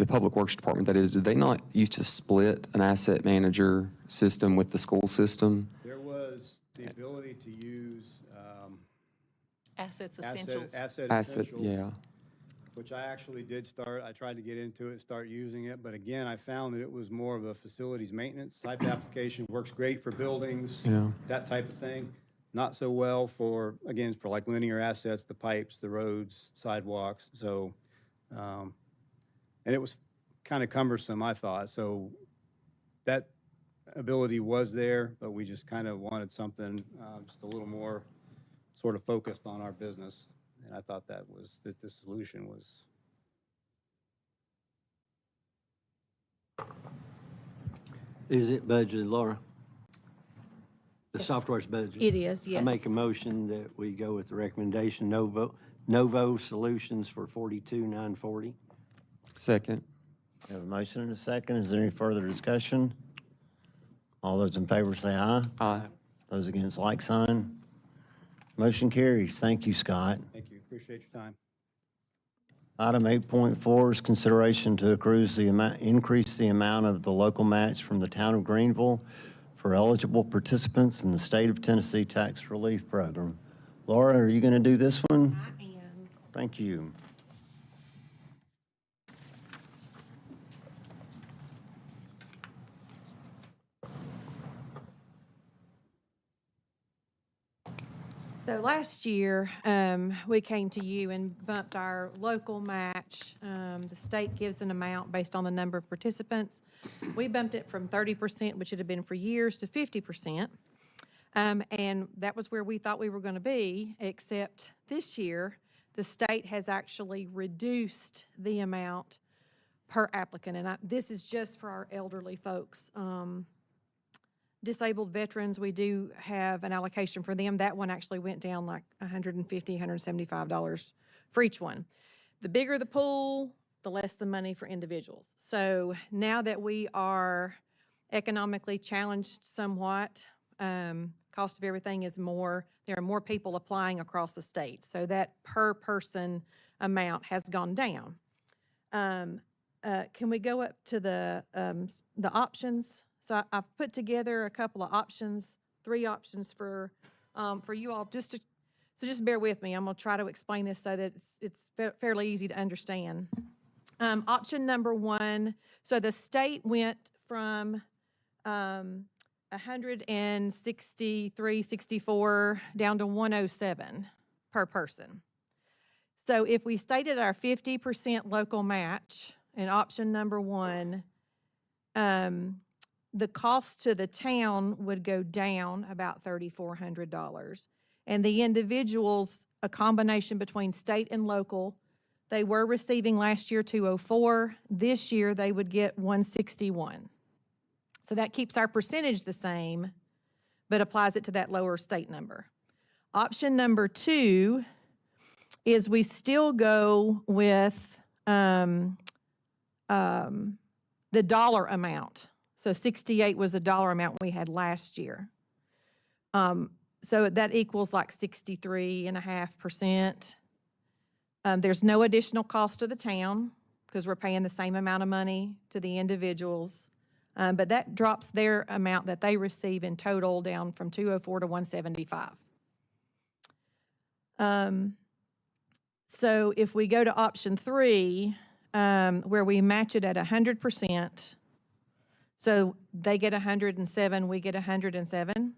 Public Works Department, that is, did they not used to split an asset manager system with the school system? There was the ability to use Assets Essentials. Asset Asset, Essentials, yeah. which I actually did start. I tried to get into it, start using it, but again, I found that it was more of a facilities maintenance type application. Works great for buildings, Yeah. that type of thing. Not so well for, again, for like linear assets, the pipes, the roads, sidewalks. So, and it was kind of cumbersome, I thought. So that ability was there, but we just kind of wanted something just a little more sort of focused on our business. And I thought that the solution was. Is it budgeted, Laura? The Yes. software's budgeted? It is, I yes. make a motion that we go with the recommendation Novo Solutions for $42,940. Second. We have a motion and a second. Is there any further discussion? All those in favor say aye. Aye. Those against, like sign. Motion carries. Thank you, Scott. Thank you. Appreciate your time. Item 8.4 is consideration to increase the amount of the local match from the town of Greenville for eligible participants in the State of Tennessee Tax Relief Program. Laura, are you going to do this one? I am. Thank you. So last year, we came to you and bumped our local match. The state gives an amount based on the number of participants. We bumped it from 30%, which it had been for years, to 50%. And that was where we thought we were going to be, except this year, the state has actually reduced the amount per applicant. And this is just for our elderly folks. Disabled veterans, we do have an allocation for them. That one actually went down like $150, $175 for each one. The bigger the pool, the less the money for individuals. So now that we are economically challenged somewhat, cost of everything is more, there are more people applying across the state. So that per person amount has gone down. Can we go up to the options? So I've put together a couple of options, 3 options for you all. So just bear with me. I'm going to try to explain this so that it's fairly easy to understand. Option number 1, so the state went from 163, 64 down to 107 per person. So if we stated our 50% local match in option number 1, the cost to the town would go down about $3,400. And the individuals, a combination between state and local, they were receiving last year $204. This year they would get $161. So that keeps our percentage the same, but applies it to that lower state number. Option number 2 is we still go with the dollar amount. So 68 was the dollar amount we had last year. So that equals like 63.5%. There's no additional cost to the town because we're paying the same amount of money to the individuals. But that drops their amount that they receive in total down from 204 to 175. So if we go to option 3, where we match it at 100%, so they get 107, we get 107.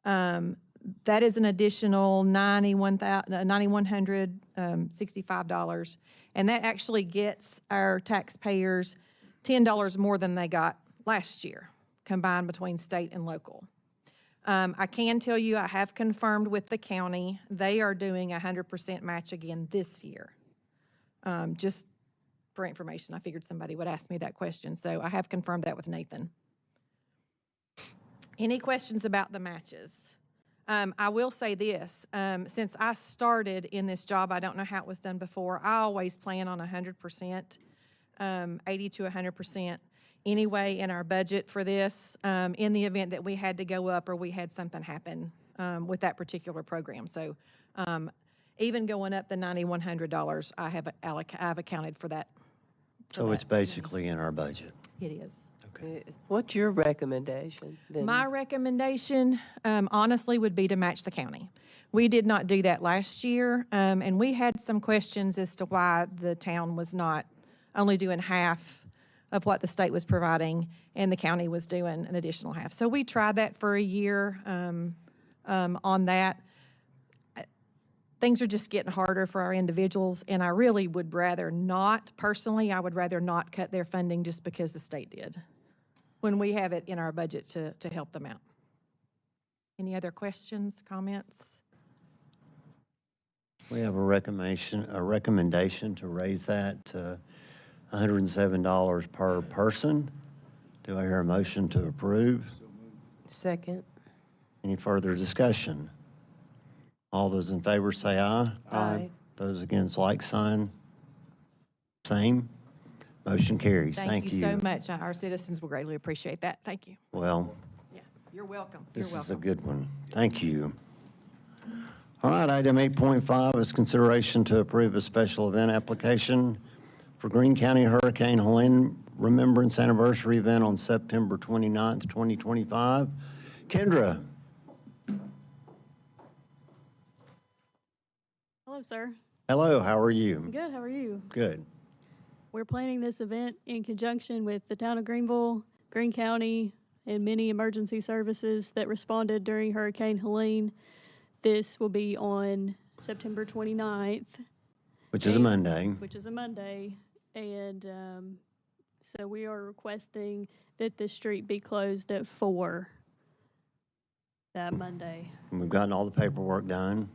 That is an additional $9,165, and that actually gets our taxpayers $10 more than they got last year, combined between state and local. I can tell you I have confirmed with the county, they are doing 100% match again this year. Just for information, I figured somebody would ask me that question, so I have confirmed that with Nathan. Any questions about the matches? I will say this, since I started in this job, I don't know how it was done before, I always plan on 100%, 80 to 100% anyway in our budget for this, in the event that we had to go up or we had something happen with that particular program. So even going up the $9,100, I've accounted for that. So it's basically in our budget. It is. What's your recommendation? Then? My recommendation, honestly, would be to match the county. We did not do that last year, and we had some questions as to why the town was not only doing half of what the state was providing, and the county was doing an additional half. So we tried that for a year on that. Things are just getting harder for our individuals, and I really would rather not, personally, I would rather not cut their funding just because the state did, when we have it in our budget to help them out. Any other questions, comments? We have a recommendation to raise that to $107 per person. Do I hear a motion to approve? Second. Any further discussion? All those in favor say aye. Aye. Those against, like sign. Same. Motion carries. Thank you so much. Our citizens will greatly appreciate that. Thank you. Well, Yeah, you're welcome. You're this is a welcome. good one. Thank you. All right, item 8.5 is consideration to approve a special event application for Greene County Hurricane Helene Remembrance Anniversary event on September 29th, 2025. Kendra. Hello, sir. Hello, how are you? Good, how are you? Good. We're planning this event in conjunction with the town of Greenville, Greene County, and many emergency services that responded during Hurricane Helene. This will be on September 29th. Which is a Monday. Which is a Monday. And so we are requesting that the street be closed at 4. that Monday, And we've gotten all the paperwork done.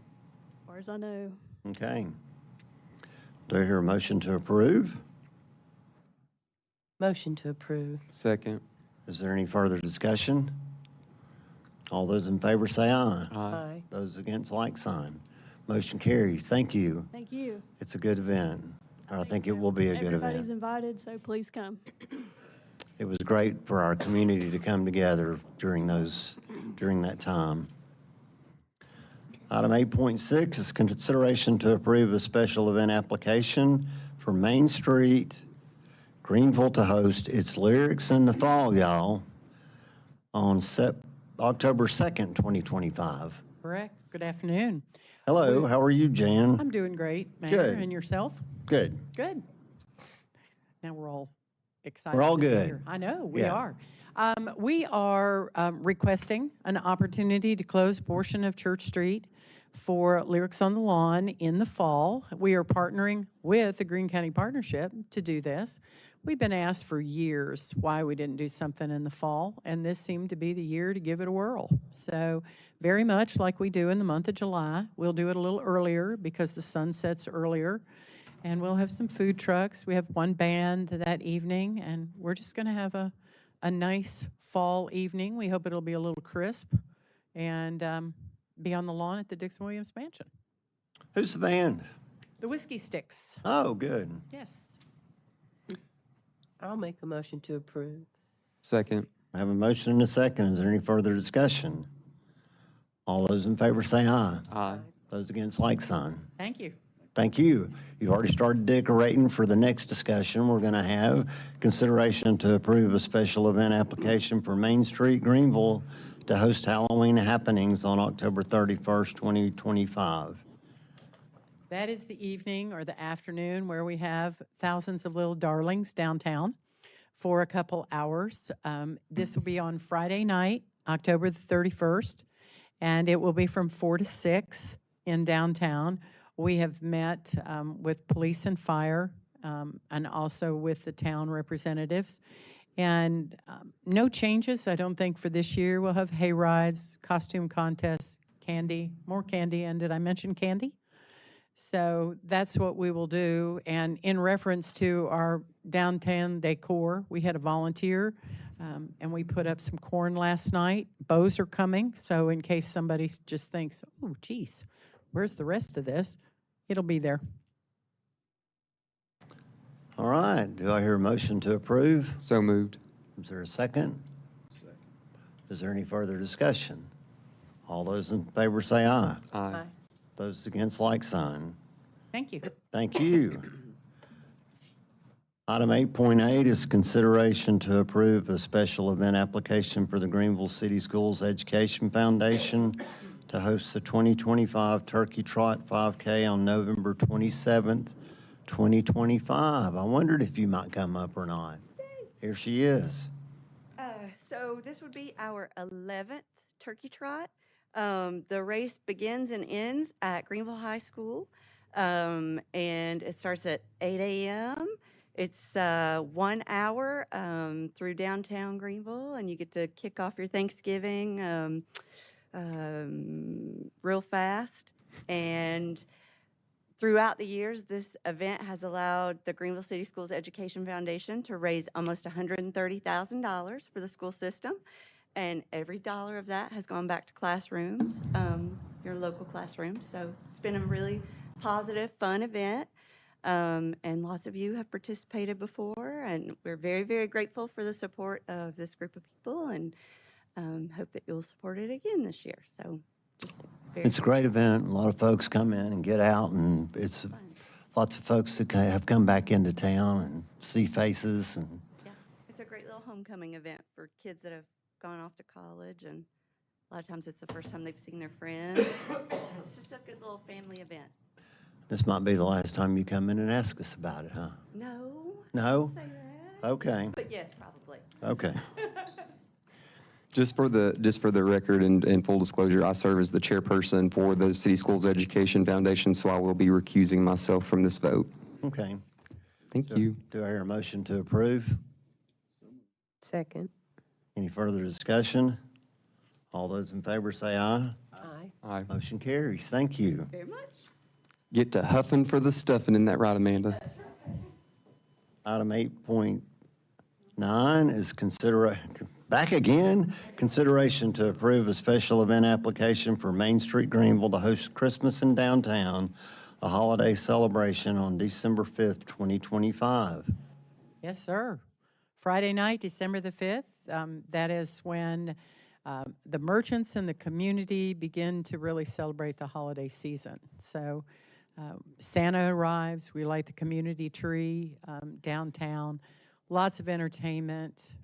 as far as I know. Okay. Do I hear a motion to approve? Motion to approve. Second. Is there any further discussion? All those in favor say aye. Aye. Those against, like sign. Motion carries. Thank you. Thank you. It's a good event. I think it will be a good Everybody's event. invited, so please come. It was great for our community to come together during that time. Item 8.6 is consideration to approve a special event application for Main Street, Greenville to host its Lyrics in the Fall, y'all, on October 2nd, 2025. Correct. Good afternoon. Hello, how are you, Jan? I'm doing great, Mayor. Good. And yourself? Good. Good. Now we're all excited. We're all to be good. here. I know, we Yeah. are. We are requesting an opportunity to close a portion of Church Street for Lyrics on the Lawn in the fall. We are partnering with the Greene County Partnership to do this. We've been asked for years why we didn't do something in the fall, and this seemed to be the year to give it a whirl. So very much like we do in the month of July, we'll do it a little earlier because the sun sets earlier. And we'll have some food trucks. We have one band that evening, and we're just going to have a nice fall evening. We hope it'll be a little crisp and be on the lawn at the Dixon Williams Mansion. Who's the band? The Whiskey Sticks. Oh, good. Yes. I'll make a motion to approve. Second. I have a motion and a second. Is there any further discussion? All those in favor say aye. Aye. Those against, like sign. Thank you. Thank you. You've already started decorating for the next discussion. We're going to have consideration to approve a special event application for Main Street, Greenville, to host Halloween happenings on October 31st, 2025. That is the evening or the afternoon where we have thousands of little darlings downtown for a couple hours. This will be on Friday night, October the 31st, and it will be from 4 to 6 in downtown. We have met with police and fire and also with the town representatives. And no changes, I don't think, for this year. We'll have hay rides, costume contests, candy, more candy, and did I mention candy? So that's what we will do. And in reference to our downtown decor, we had a volunteer and we put up some corn last night. Bows are coming, so in case somebody just thinks, oh, geez, where's the rest of this? It'll be there. All right. Do I hear a motion to approve? So moved. Is there a second? Is there any further discussion? All those in favor say aye. Aye. Those against, like sign. Thank you. Thank you. Item 8.8 is consideration to approve a special event application for the Greenville City Schools Education Foundation to host the 2025 Turkey Trot 5K on November 27th, 2025. I wondered if you might come up or not. Here she is. So this would be our 11th Turkey Trot. The race begins and ends at Greenville High School, and it starts at 8 a.m. It's 1 hour through downtown Greenville, and you get to kick off your Thanksgiving real fast. And throughout the years, this event has allowed the Greenville City Schools Education Foundation to raise almost $130,000 for the school system. And every dollar of that has gone back to classrooms, your local classrooms. So it's been a really positive, fun event. And lots of you have participated before. And we're very, very grateful for the support of this group of people and hope that you'll support it again this year. So just very It's a great event. A lot of folks come in and get out, and it's lots of folks that have come back into town and see faces. And yeah, it's a great little homecoming event for kids that have gone off to college, and a lot of times it's the first time they've seen their friends. It's just a good little family event. this might be the last time you come in and ask us about it, huh? No. No? Say that. Okay. But yes, probably. Okay. Just for the record and full disclosure, I serve as the chairperson for the City Schools Education Foundation, so I will be recusing myself from this vote. Okay. Thank you. Do I hear a motion to approve? Second. Any further discussion? All those in favor say aye. Aye. Aye. Motion carries. Thank you. Very much. Get to huffing for the stuffing, isn't that right, Amanda? Item 8.9 is consideration to approve a special event application for Main Street Greenville to host Christmas in Downtown, a holiday celebration on December 5th, 2025. Yes, sir. Friday night, December the 5th, that is when the merchants in the community begin to really celebrate the holiday season. So Santa arrives, we light the community tree downtown, lots of entertainment,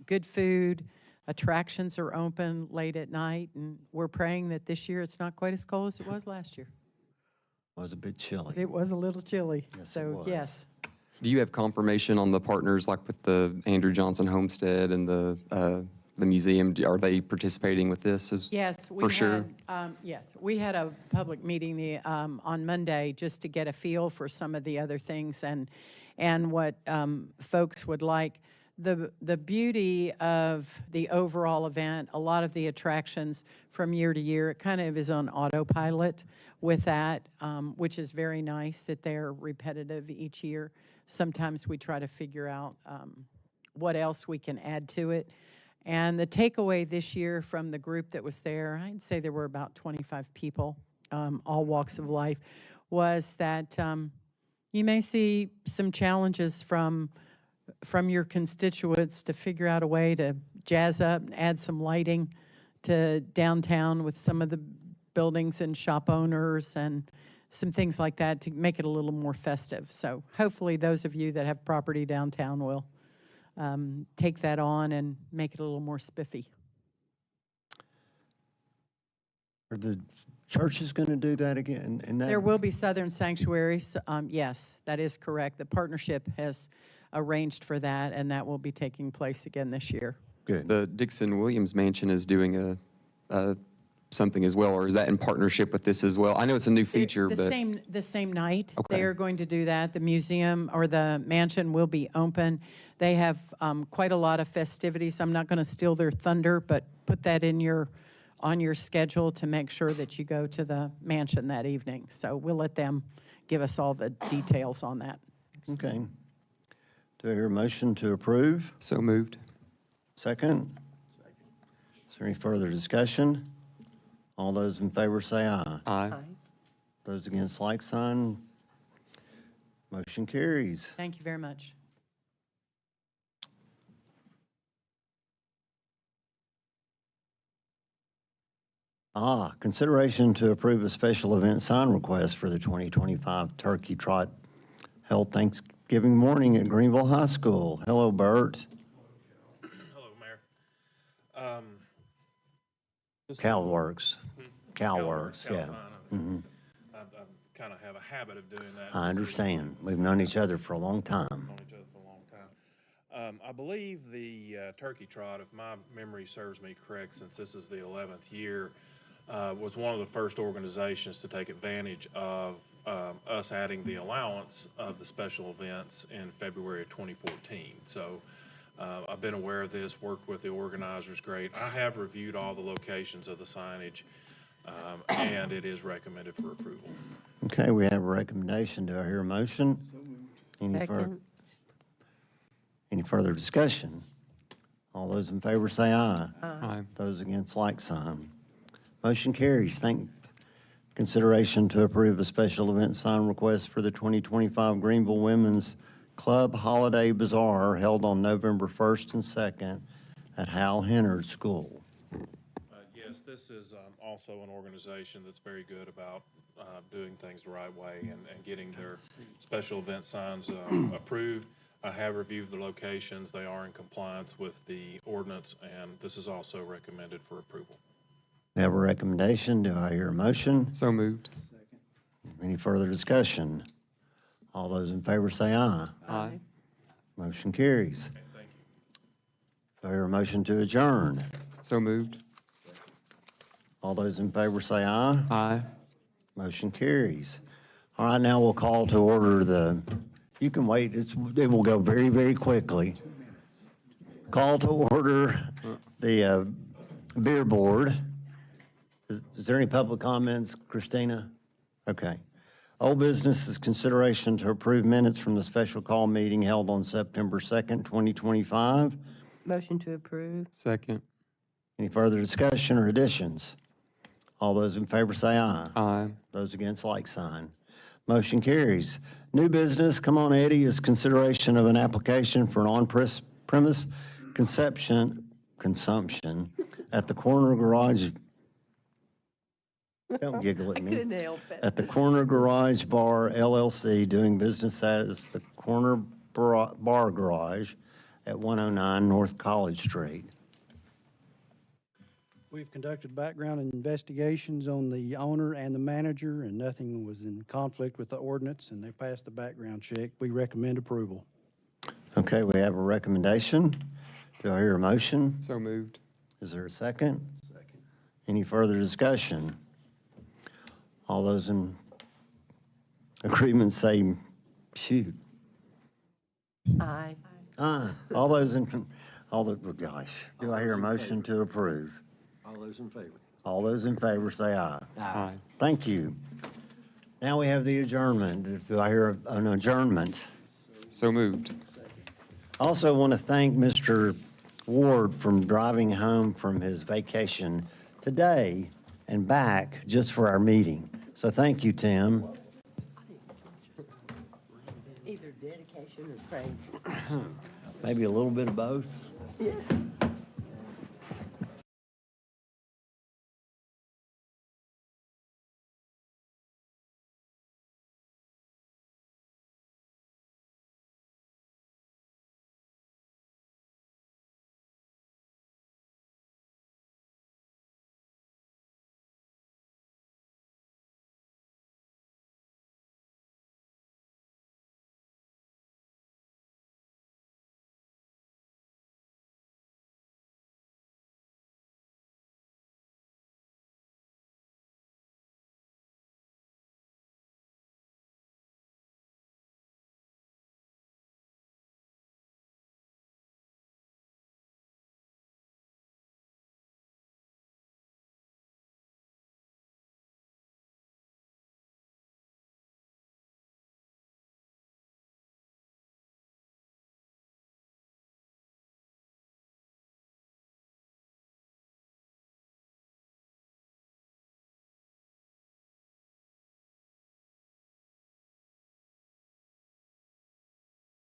good food, attractions are open late at night, and we're praying that this year it's not quite as cold as it was last year. Was a bit chilly. It was a little chilly, Yes, it so was. yes. Do you have confirmation on the partners, like with the Andrew Johnson Homestead and the museum? Are they participating with this Yes, we for sure? had, yes, we had a public meeting on Monday just to get a feel for some of the other things and what folks would like. The beauty of the overall event, a lot of the attractions from year to year, it kind of is on autopilot with that, which is very nice that they're repetitive each year. Sometimes we try to figure out what else we can add to it. And the takeaway this year from the group that was there, I'd say there were about 25 people, all walks of life, was that you may see some challenges from your constituents to figure out a way to jazz up and add some lighting to downtown with some of the buildings and shop owners and some things like that to make it a little more festive. So hopefully those of you that have property downtown will take that on and make it a little more spiffy. Are the churches going to do that again? And that, There will be Southern Sanctuaries. Yes, that is correct. The partnership has arranged for that, and that will be taking place again this year. Good. The Dixon Williams Mansion is doing something as well, or is that in partnership with this as well? I know it's a new feature, The but same night, Okay. they are going to do that. The museum or the mansion will be open. They have quite a lot of festivities. I'm not going to steal their thunder, but put that on your schedule to make sure that you go to the mansion that evening. So we'll let them give us all the details on that. Okay. Do I hear a motion to approve? so moved. Second? Is there any further discussion? All those in favor say aye. Aye. Those against, like sign. Motion carries. Thank you very much. Consideration to approve a special event sign request for the 2025 Turkey Trot held Thanksgiving morning at Greenville High School. Hello, Bert. Hello, Mayor. CalWorks. CalWorks, Cal yeah. sign. Mhm. I kind of have a habit of doing that. I understand. We've known each other for a long time. Known each other for a long time. I believe the Turkey Trot, if my memory serves me correct, since this is the 11th year, was one of the first organizations to take advantage of us adding the allowance of the special events in February of 2014. So I've been aware of this, worked with the organizers great. I have reviewed all the locations of the signage, and it is recommended for approval. Okay, we have a recommendation. Do I hear a motion? Any further discussion? All those in favor say aye. Aye. Those against, like sign. Motion carries. Consideration to approve a special event sign request for the 2025 Greenville Women's Club Holiday Bazaar held on November 1st and 2nd at Hal Hennard School. Yes, this is also an organization that's very good about doing things the right way and getting their special event signs approved. I have reviewed the locations. They are in compliance with the ordinance, and this is also recommended for approval. We have a recommendation. Do I hear a motion? So moved. Any further discussion? All those in favor say aye. Aye. Motion carries. Okay, thank you. Do I hear a motion to adjourn? So moved. All those in favor say aye. Aye. Motion carries. All right, now we'll call to order you can wait, it will go very, very quickly. Call to order the Beer Board. Is there any public comments, Christina? Okay. Old business is consideration to approve minutes from the special call meeting held on September 2nd, 2025. Motion to approve. Second. Any further discussion or additions? All those in favor say aye. Aye. Those against, like sign. Motion carries. New business, come on, Eddie, is consideration of an application for an on-premise consumption at the corner garage. Don't giggle at me. Couldn't help it. At the Corner Garage Bar LLC, doing business as the Corner Bar Garage at 109 North College Street. We've conducted background investigations on the owner and the manager, and nothing was in conflict with the ordinance, and they passed the background check. We recommend approval. Okay, we have a recommendation. Do I hear a motion? So moved. Is there a second? Second. Any further discussion? All those in agreement say, shoot. Aye. Aye. Oh, gosh. Do I hear a motion to approve? All those in favor? All those in favor say aye. Aye. Thank you. Now we have the adjournment. Do I hear an adjournment? So moved. Also want to thank Mr. Ward from driving home from his vacation today and back just for our meeting. So thank you, Tim. Either dedication or crazy. Maybe a little bit of both.